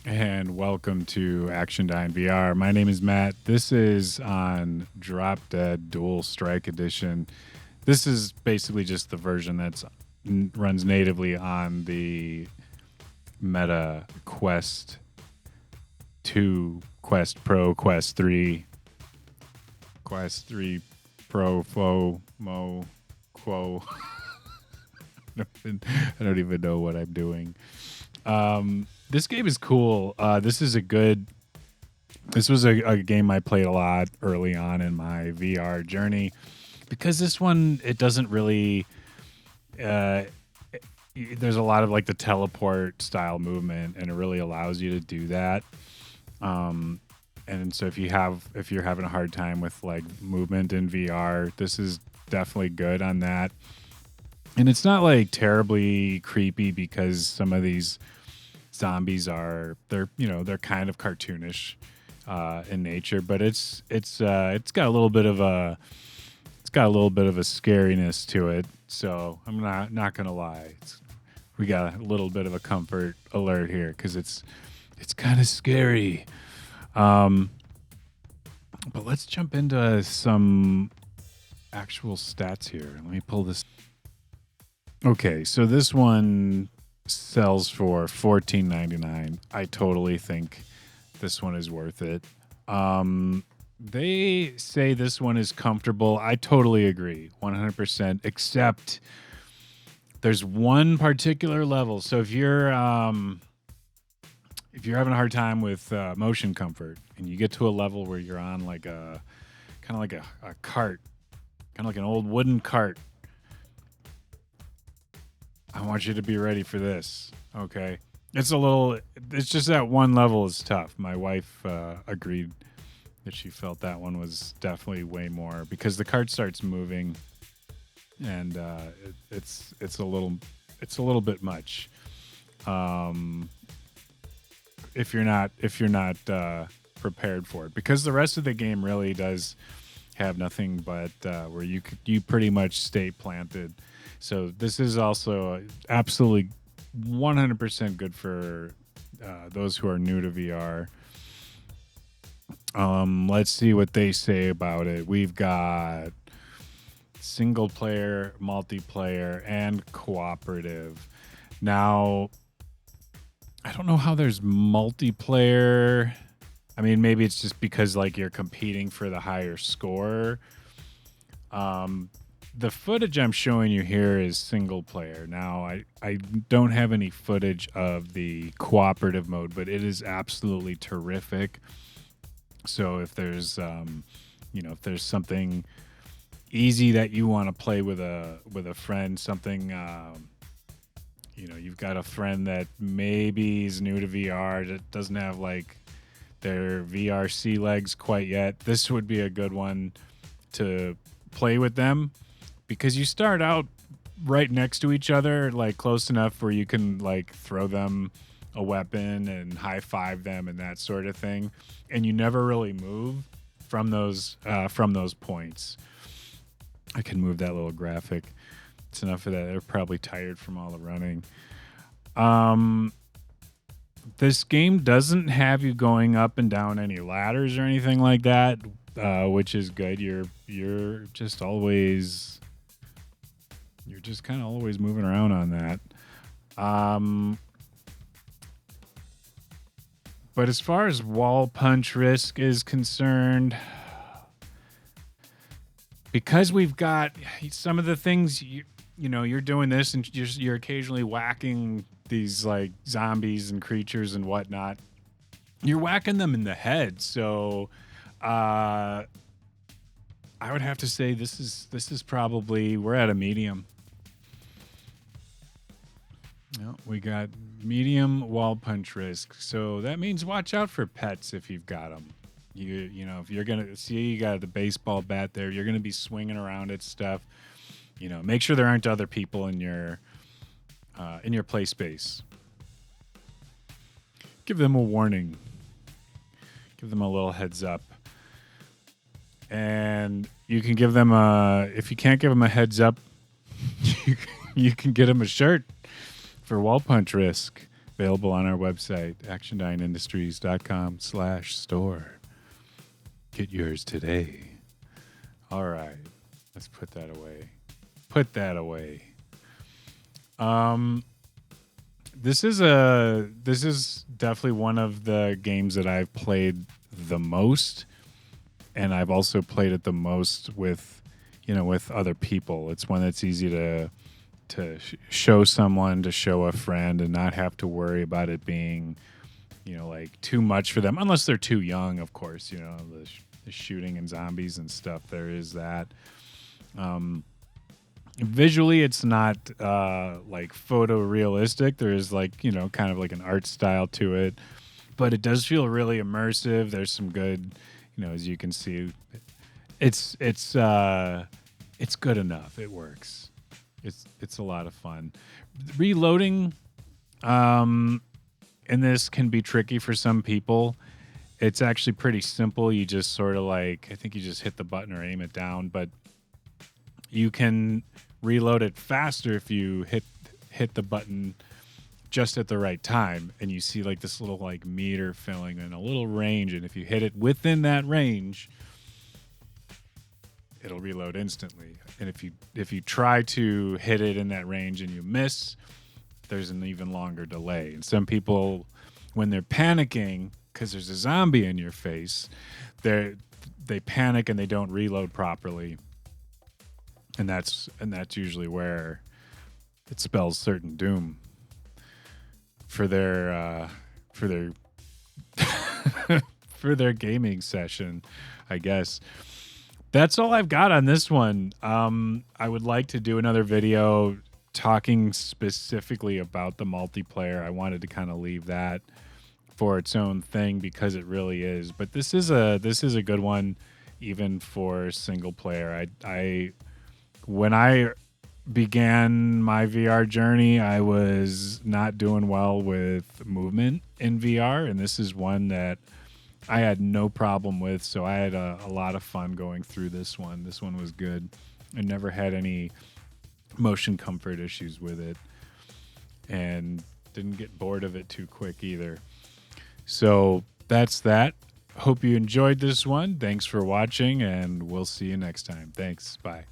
And welcome to Action Die VR. My name is Matt. This is on Drop Dead Dual Strike Edition. This is basically just the version that's runs natively on the Meta Quest 2, Quest Pro, Quest 3, Quest 3 Pro, Fo, Mo, Quo. I don't even know what I'm doing. This game is cool. This was a game I played a lot early on in my VR journey because this one, it doesn't really, there's a lot of like the teleport style movement and it really allows you to do that. And so if you're having a hard time with like movement in VR, this is definitely good on that. And it's not like terribly creepy because some of these zombies they're kind of cartoonish in nature, but it's got a little bit of a scariness to it. So I'm not gonna lie, we got a little bit of a comfort alert here because it's kind of scary. But let's jump into some actual stats here. Let me pull this. Okay, so this one sells for $14.99. I totally think this one is worth it. They say this one is comfortable. I totally agree, 100%. Except there's one particular level. So if you're having a hard time with motion comfort, and you get to a level where you're on like a kind of like a cart, kind of like an old wooden cart. I want you to be ready for this, okay? It's just that one level is tough. My wife agreed that she felt that one was definitely way more because the cart starts moving, and it's a little bit much. If you're not prepared for it, because the rest of the game really does have nothing but where you pretty much stay planted. So this is also absolutely 100% good for those who are new to VR. Let's see what they say about it. We've got single player, multiplayer, and cooperative. Now, I don't know how there's multiplayer. I mean, maybe it's just because like you're competing for the higher score. The footage I'm showing you here is single player. Now, I don't have any footage of the cooperative mode, but it is absolutely terrific. So if there's, if there's something easy that you want to play with a friend, something, you've got a friend that maybe is new to VR, that doesn't have like their VR sea legs quite yet, this would be a good one to play with them. Because you start out right next to each other, like close enough where you can like throw them a weapon and high five them and that sort of thing, and you never really move from those points. I can move that little graphic. It's enough of that. They're probably tired from all the running. This game doesn't have you going up and down any ladders or anything like that, which is good. You're just kind of always moving around on that. But as far as wall punch risk is concerned, because we've got some of the things, you're doing this and you're occasionally whacking these like zombies and creatures and whatnot. You're whacking them in the head. So I would have to say this is probably, we're at a medium. We got medium wall punch risk. So that means watch out for pets if you've got them. If you're going to see you got the baseball bat there, you're going to be swinging around at stuff. Make sure there aren't other people in your play space. Give them a warning. Give them a little heads up. And you can give them if you can't give them a heads up, you can get them a shirt for wall punch risk. Available on our website, actiondyneindustries.com/store. Get yours today. All right. Let's put that away. Put that away. This is definitely one of the games that I've played the most, and I've also played it the most with, with other people. It's one that's easy to show someone, to show a friend, and not have to worry about it being, like too much for them, unless they're too young, of course. The shooting and zombies and stuff. There is that. Visually, it's not like photorealistic. There is kind of like an art style to it, but it does feel really immersive. There's some good, as you can see, it's good enough. It works. It's a lot of fun. Reloading in this can be tricky for some people. It's actually pretty simple. You just sort of I think you just hit the button or aim it down, but you can reload it faster if you hit the button just at the right time, and you see this little meter filling in a little range, and if you hit it within that range, it'll reload instantly. And if you try to hit it in that range and you miss, there's an even longer delay. And some people, when they're panicking because there's a zombie in your face, they panic and they don't reload properly. And that's usually where it spells certain doom for their for their gaming session, I guess. That's all I've got on this one. I would like to do another video talking specifically about the multiplayer. I wanted to kind of leave that for its own thing because it really is. But this is a good one, even for single player. When I began my VR journey, I was not doing well with movement in VR, and this is one that I had no problem with, so I had a lot of fun going through this one. This one was good. I never had any motion comfort issues with it, and didn't get bored of it too quick either. So that's that. Hope you enjoyed this one. Thanks for watching, and we'll see you next time. Thanks. Bye.